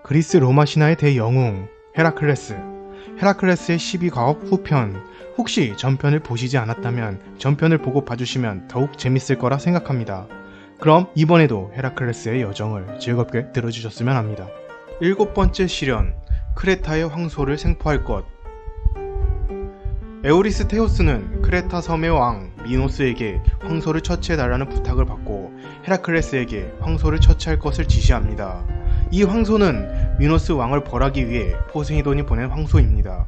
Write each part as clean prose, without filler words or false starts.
그리스 로마 신화의 대영웅 헤라클레스. 헤라클레스의 12과업 후편. 혹시 전편을 보시지 않았다면 전편을 보고 봐주시면 더욱 재밌을 거라 생각합니다. 그럼 이번에도 헤라클레스의 여정을 즐겁게 들어주셨으면 합니다. 7번째 시련, 크레타의 황소를 생포할 것. 에오리스테우스는 크레타 섬의 왕 미노스에게 황소를 처치해달라는 부탁을 받고 헤라클레스에게 황소를 처치할 것을 지시합니다. 이 황소는 미노스 왕을 벌하기 위해 포세이돈이 보낸 황소입니다.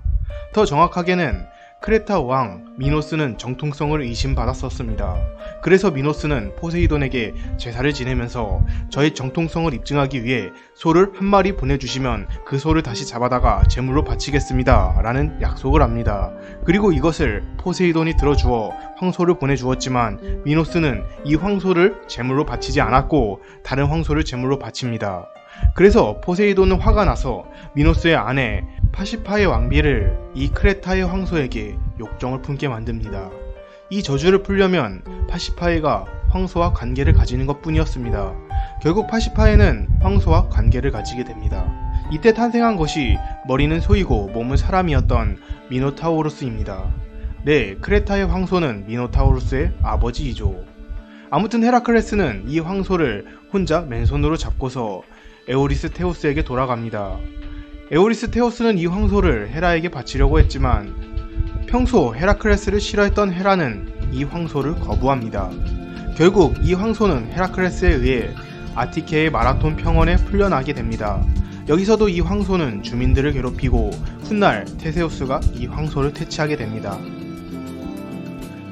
더 정확하게는 크레타 왕 미노스는 정통성을 의심받았었습니다. 그래서 미노스는 포세이돈에게 제사를 지내면서 저의 정통성을 입증하기 위해 소를 한 마리 보내주시면 그 소를 다시 잡아다가 제물로 바치겠습니다 라는 약속을 합니다. 그리고 이것을 포세이돈이 들어주어 황소를 보내주었지만 미노스는 이 황소를 제물로 바치지 않았고 다른 황소를 제물로 바칩니다. 그래서 포세이돈은 화가 나서 미노스의 아내 파시파의 왕비를 이 크레타의 황소에게 욕정을 품게 만듭니다. 이 저주를 풀려면 파시파에가 황소와 관계를 가지는 것 뿐이었습니다. 결국 파시파에는 황소와 관계를 가지게 됩니다. 이때 탄생한 것이 머리는 소이고 몸은 사람이었던 미노타우로스입니다. 네, 크레타의 황소는 미노타우로스의 아버지이죠. 아무튼 헤라클레스는 이 황소를 혼자 맨손으로 잡고서 에오리스테우스에게 돌아갑니다. 에오리스테우스는 이 황소를 헤라에게 바치려고 했지만 평소 헤라클레스를 싫어했던 헤라는 이 황소를 거부합니다. 결국 이 황소는 헤라클레스에 의해 아티케의 마라톤 평원에 풀려나게 됩니다. 여기서도 이 황소는 주민들을 괴롭히고 훗날 테세우스가 이 황소를 퇴치하게 됩니다.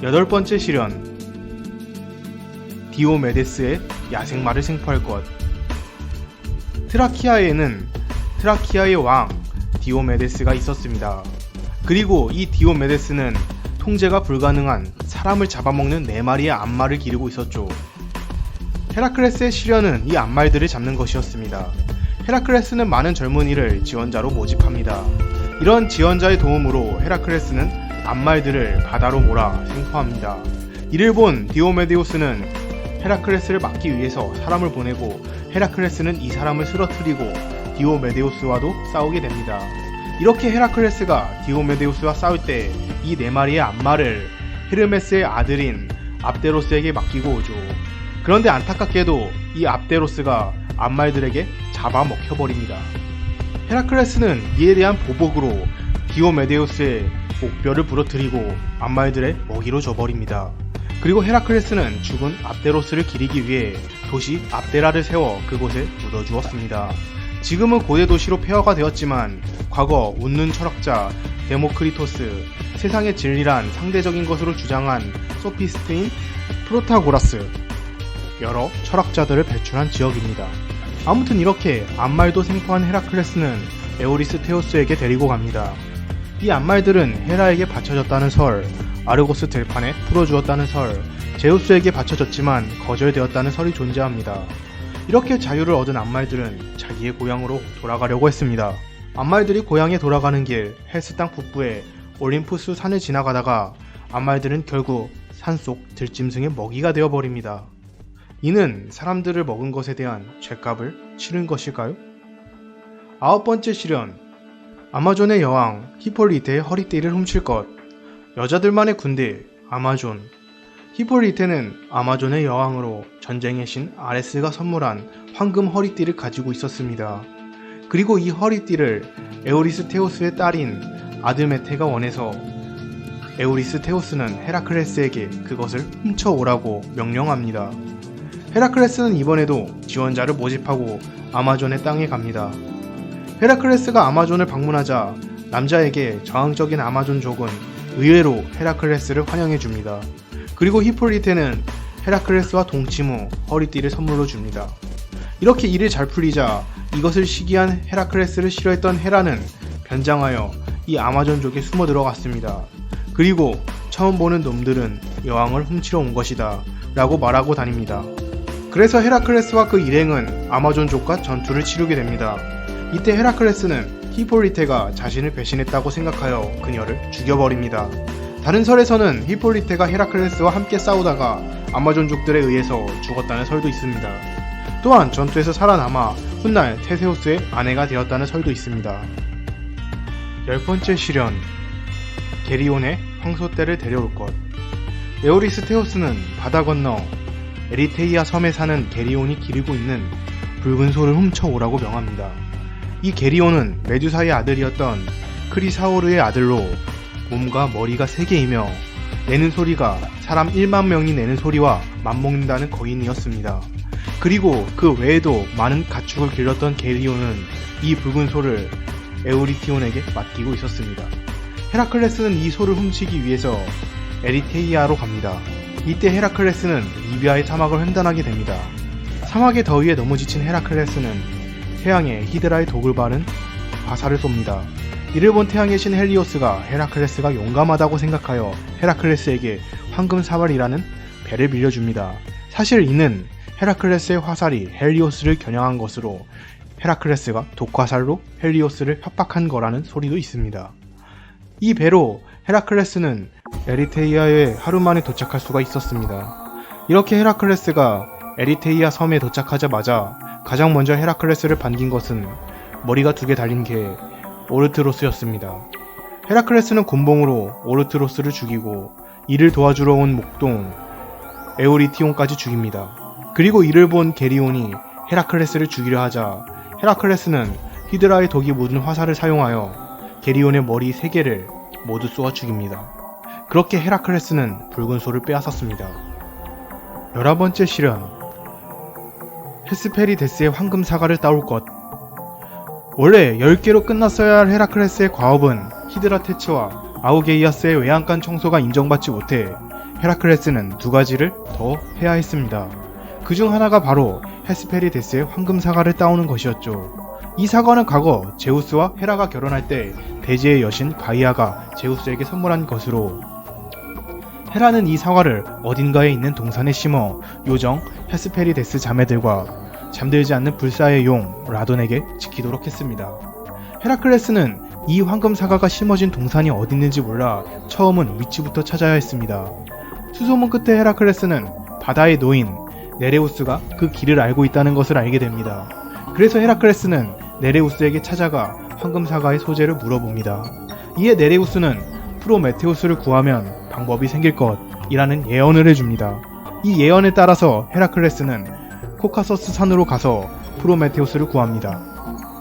8번째 시련, 디오메데스의 야생마를 생포할 것. 트라키아에는 트라키아의 왕 디오메데스가 있었습니다. 그리고 이 디오메데스는 통제가 불가능한 사람을 잡아먹는 4마리의 암말을 기르고 있었죠. 헤라클레스의 시련은 이 암말들을 잡는 것이었습니다. 헤라클레스는 많은 젊은이를 지원자로 모집합니다. 이런 지원자의 도움으로 헤라클레스는 암말들을 바다로 몰아 생포합니다. 이를 본 디오메데우스는 헤라클레스를 막기 위해서 사람을 보내고 헤라클레스는 이 사람을 쓰러뜨리고 디오메데우스와도 싸우게 됩니다. 이렇게 헤라클레스가 디오메데우스와 싸울 때 이 4마리의 암말을 헤르메스의 아들인 압데로스에게 맡기고 오죠. 그런데 안타깝게도 이 압데로스가 암말들에게 잡아먹혀버립니다. 헤라클레스는 이에 대한 보복으로 디오메데우스의 목뼈를 부러뜨리고 암말들의 먹이로 줘버립니다. 그리고 헤라클레스는 죽은 압데로스를 기리기 위해 도시 압데라를 세워 그곳에 묻어주었습니다. 지금은 고대 도시로 폐허가 되었지만 과거 웃는 철학자 데모크리토스, 세상의 진리란 상대적인 것으로 주장한 소피스트인 프로타고라스, 여러 철학자들을 배출한 지역입니다. 아무튼 이렇게 암말도 생포한 헤라클레스는 에오리스테우스에게 데리고 갑니다. 이 암말들은 헤라에게 바쳐졌다는 설, 아르고스 들판에 풀어주었다는 설, 제우스에게 바쳐졌지만 거절되었다는 설이 존재합니다. 이렇게 자유를 얻은 암말들은 자기의 고향으로 돌아가려고 했습니다. 암말들이 고향에 돌아가는 길 헬스 땅 북부의 올림푸스 산을 지나가다가 암말들은 결국 산속 들짐승의 먹이가 되어버립니다. 이는 사람들을 먹은 것에 대한 죗값을 치른 것일까요? 9번째 시련, 아마존의 여왕 히폴리테의 허리띠를 훔칠 것. 여자들만의 군대 아마존. 히폴리테는 아마존의 여왕으로 전쟁의 신 아레스가 선물한 황금 허리띠를 가지고 있었습니다. 그리고 이 허리띠를 에오리스테우스의 딸인 아드메테가 원해서 에오리스테우스는 헤라클레스에게 그것을 훔쳐오라고 명령합니다. 헤라클레스는 이번에도 지원자를 모집하고 아마존의 땅에 갑니다. 헤라클레스가 아마존을 방문하자 남자에게 저항적인 아마존족은 의외로 헤라클레스를 환영해줍니다. 그리고 히폴리테는 헤라클레스와 동침 후 허리띠를 선물로 줍니다. 이렇게 일이 잘 풀리자 이것을 시기한 헤라클레스를 싫어했던 헤라는 변장하여 이 아마존족에 숨어 들어갔습니다. 그리고 처음 보는 놈들은 여왕을 훔치러 온 것이다 라고 말하고 다닙니다. 그래서 헤라클레스와 그 일행은 아마존족과 전투를 치르게 됩니다. 이때 헤라클레스는 히폴리테가 자신을 배신했다고 생각하여 그녀를 죽여버립니다. 다른 설에서는 히폴리테가 헤라클레스와 함께 싸우다가 아마존족들에 의해서 죽었다는 설도 있습니다. 또한 전투에서 살아남아 훗날 테세우스의 아내가 되었다는 설도 있습니다. 10번째 시련, 게리온의 황소떼를 데려올 것. 에오리스테우스는 바다 건너 에리테이아 섬에 사는 게리온이 기르고 있는 붉은 소를 훔쳐오라고 명합니다. 이 게리온은 메두사의 아들이었던 크리사오르의 아들로 몸과 머리가 3개이며 내는 소리가 사람 1만 명이 내는 소리와 맞먹는다는 거인이었습니다. 그리고 그 외에도 많은 가축을 길렀던 게리온은 이 붉은 소를 에우리티온에게 맡기고 있었습니다. 헤라클레스는 이 소를 훔치기 위해서 에리테이아로 갑니다. 이때 헤라클레스는 리비아의 사막을 횡단하게 됩니다. 사막의 더위에 너무 지친 헤라클레스는 태양에 히드라의 독을 바른 화살을 쏩니다. 이를 본 태양의 신 헬리오스가 헤라클레스가 용감하다고 생각하여 헤라클레스에게 황금 사발이라는 배를 빌려줍니다. 사실 이는 헤라클레스의 화살이 헬리오스를 겨냥한 것으로 헤라클레스가 독화살로 헬리오스를 협박한 거라는 소리도 있습니다. 이 배로 헤라클레스는 에리테이아에 하루 만에 도착할 수가 있었습니다. 이렇게 헤라클레스가 에리테이아 섬에 도착하자마자 가장 먼저 헤라클레스를 반긴 것은 머리가 2개 달린 개 오르트로스였습니다. 헤라클레스는 곤봉으로 오르트로스를 죽이고 이를 도와주러 온 목동 에오리티온까지 죽입니다. 그리고 이를 본 게리온이 헤라클레스를 죽이려 하자 헤라클레스는 히드라의 독이 묻은 화살을 사용하여 게리온의 머리 3개를 모두 쏘아 죽입니다. 그렇게 헤라클레스는 붉은 소를 빼앗았습니다. 11번째 시련, 헤스페리데스의 황금 사과를 따올 것. 원래 10개로 끝났어야 할 헤라클레스의 과업은 히드라 테츠와 아우게이아스의 외양간 청소가 인정받지 못해 헤라클레스는 2가지를 더 해야 했습니다. 그중 하나가 바로 헤스페리데스의 황금 사과를 따오는 것이었죠. 이 사과는 과거 제우스와 헤라가 결혼할 때 대지의 여신 가이아가 제우스에게 선물한 것으로 헤라는 이 사과를 어딘가에 있는 동산에 심어 요정 헤스페리데스 자매들과 잠들지 않는 불사의 용 라돈에게 지키도록 했습니다. 헤라클레스는 이 황금 사과가 심어진 동산이 어디 있는지 몰라 처음은 위치부터 찾아야 했습니다. 수소문 끝에 헤라클레스는 바다의 노인 네레우스가 그 길을 알고 있다는 것을 알게 됩니다. 그래서 헤라클레스는 네레우스에게 찾아가 황금 사과의 소재를 물어봅니다. 이에 네레우스는 프로메테우스를 구하면 방법이 생길 것이라는 예언을 해줍니다. 이 예언에 따라서 헤라클레스는 코카서스 산으로 가서 프로메테우스를 구합니다.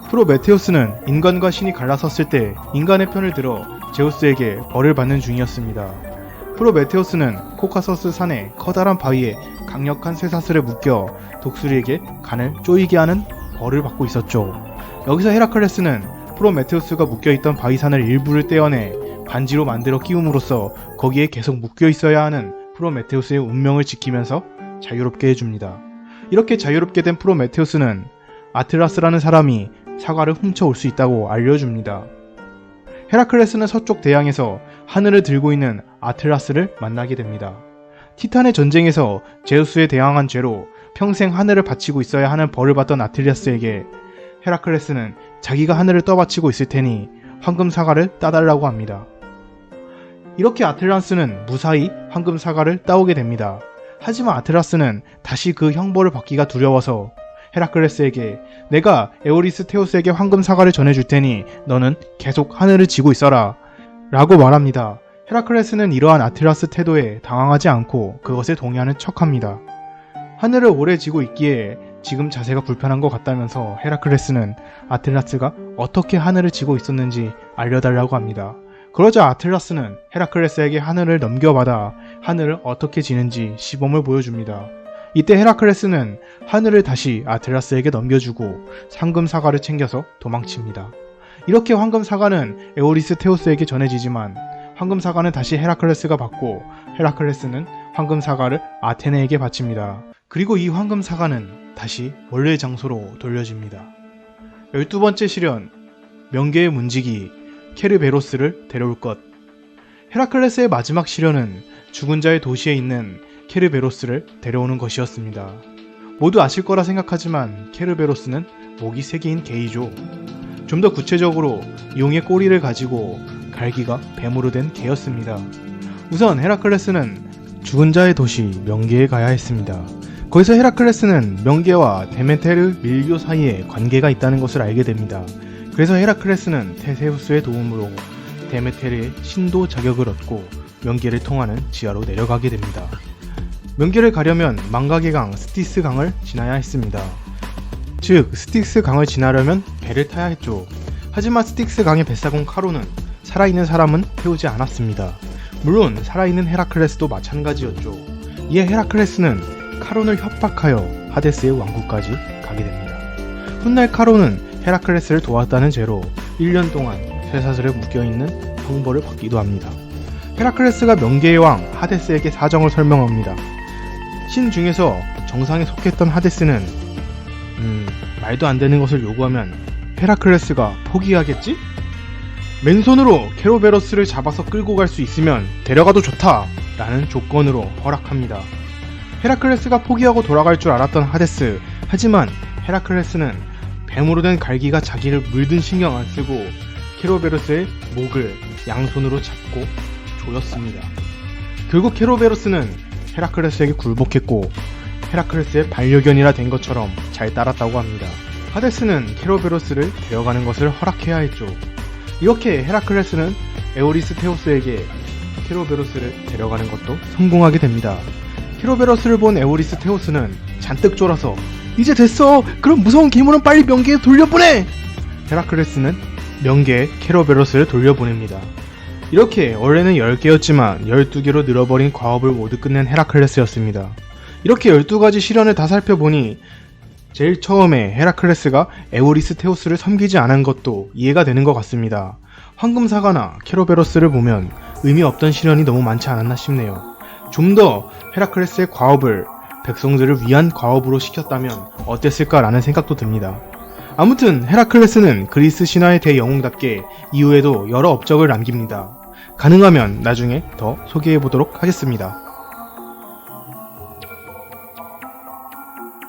프로메테우스는 인간과 신이 갈라섰을 때 인간의 편을 들어 제우스에게 벌을 받는 중이었습니다. 프로메테우스는 코카서스 산의 커다란 바위에 강력한 쇠사슬에 묶여 독수리에게 간을 쪼이게 하는 벌을 받고 있었죠. 여기서 헤라클레스는 프로메테우스가 묶여있던 바위산을 일부를 떼어내 반지로 만들어 끼움으로써 거기에 계속 묶여 있어야 하는 프로메테우스의 운명을 지키면서 자유롭게 해줍니다. 이렇게 자유롭게 된 프로메테우스는 아틀라스라는 사람이 사과를 훔쳐올 수 있다고 알려줍니다. 헤라클레스는 서쪽 대양에서 하늘을 들고 있는 아틀라스를 만나게 됩니다. 티탄의 전쟁에서 제우스에 대항한 죄로 평생 하늘을 바치고 있어야 하는 벌을 받던 아틀라스에게 헤라클레스는 자기가 하늘을 떠받치고 있을 테니 황금 사과를 따달라고 합니다. 이렇게 아틀라스는 무사히 황금 사과를 따오게 됩니다. 하지만 아틀라스는 다시 그 형벌을 받기가 두려워서 헤라클레스에게 내가 에오리스테우스에게 황금 사과를 전해줄 테니 너는 계속 하늘을 지고 있어라 라고 말합니다. 헤라클레스는 이러한 아틀라스 태도에 당황하지 않고 그것에 동의하는 척합니다. 하늘을 오래 지고 있기에 지금 자세가 불편한 것 같다면서 헤라클레스는 아틀라스가 어떻게 하늘을 지고 있었는지 알려달라고 합니다. 그러자 아틀라스는 헤라클레스에게 하늘을 넘겨받아 하늘을 어떻게 지는지 시범을 보여줍니다. 이때 헤라클레스는 하늘을 다시 아틀라스에게 넘겨주고 황금 사과를 챙겨서 도망칩니다. 이렇게 황금 사과는 에오리스테우스에게 전해지지만 황금 사과는 다시 헤라클레스가 받고 헤라클레스는 황금 사과를 아테네에게 바칩니다. 그리고 이 황금 사과는 다시 원래의 장소로 돌려집니다. 12번째 시련, 명계의 문지기 케르베로스를 데려올 것. 헤라클레스의 마지막 시련은 죽은 자의 도시에 있는 케르베로스를 데려오는 것이었습니다. 모두 아실 거라 생각하지만 케르베로스는 목이 3개인 개이죠. 좀 더 구체적으로 용의 꼬리를 가지고 갈기가 뱀으로 된 개였습니다. 우선 헤라클레스는 죽은 자의 도시 명계에 가야 했습니다. 거기서 헤라클레스는 명계와 데메테르 밀교 사이에 관계가 있다는 것을 알게 됩니다. 그래서 헤라클레스는 테세우스의 도움으로 데메테르의 신도 자격을 얻고 명계를 통하는 지하로 내려가게 됩니다. 명계를 가려면 망각의 강 스티스 강을 지나야 했습니다. 즉 스틱스 강을 지나려면 배를 타야 했죠. 하지만 스틱스 강의 뱃사공 카로는 살아있는 사람은 태우지 않았습니다. 물론 살아있는 헤라클레스도 마찬가지였죠. 이에 헤라클레스는 카론을 협박하여 하데스의 왕국까지 가게 됩니다. 훗날 카론은 헤라클레스를 도왔다는 죄로 1년 동안 쇠사슬에 묶여있는 형벌을 받기도 합니다. 헤라클레스가 명계의 왕 하데스에게 사정을 설명합니다. 신 중에서 정상에 속했던 하데스는 말도 안 되는 것을 요구하면 헤라클레스가 포기하겠지? 맨손으로 케로베로스를 잡아서 끌고 갈 수 있으면 데려가도 좋다 라는 조건으로 허락합니다. 헤라클레스가 포기하고 돌아갈 줄 알았던 하데스. 하지만 헤라클레스는 뱀으로 된 갈기가 자기를 물든 신경 안 쓰고 케로베로스의 목을 양손으로 잡고 조였습니다. 결국 케로베로스는 헤라클레스에게 굴복했고 헤라클레스의 반려견이라 된 것처럼 잘 따랐다고 합니다. 하데스는 케로베로스를 데려가는 것을 허락해야 했죠. 이렇게 헤라클레스는 에오리스테우스에게 케로베로스를 데려가는 것도 성공하게 됩니다. 케로베로스를 본 에오리스테우스는 잔뜩 쫄아서 이제 됐어! 그럼 무서운 괴물은 빨리 명계에 돌려보내! 헤라클레스는 명계에 케로베로스를 돌려보냅니다. 이렇게 원래는 10개였지만 12개로 늘어버린 과업을 모두 끝낸 헤라클레스였습니다. 이렇게 12가지 시련을 다 살펴보니 제일 처음에 헤라클레스가 에오리스테우스를 섬기지 않은 것도 이해가 되는 것 같습니다. 황금사과나 케로베로스를 보면 의미 없던 시련이 너무 많지 않았나 싶네요. 좀 더 헤라클레스의 과업을 백성들을 위한 과업으로 시켰다면 어땠을까라는 생각도 듭니다. 아무튼 헤라클레스는 그리스 신화의 대영웅답게 이후에도 여러 업적을 남깁니다. 가능하면 나중에 더 소개해보도록 하겠습니다.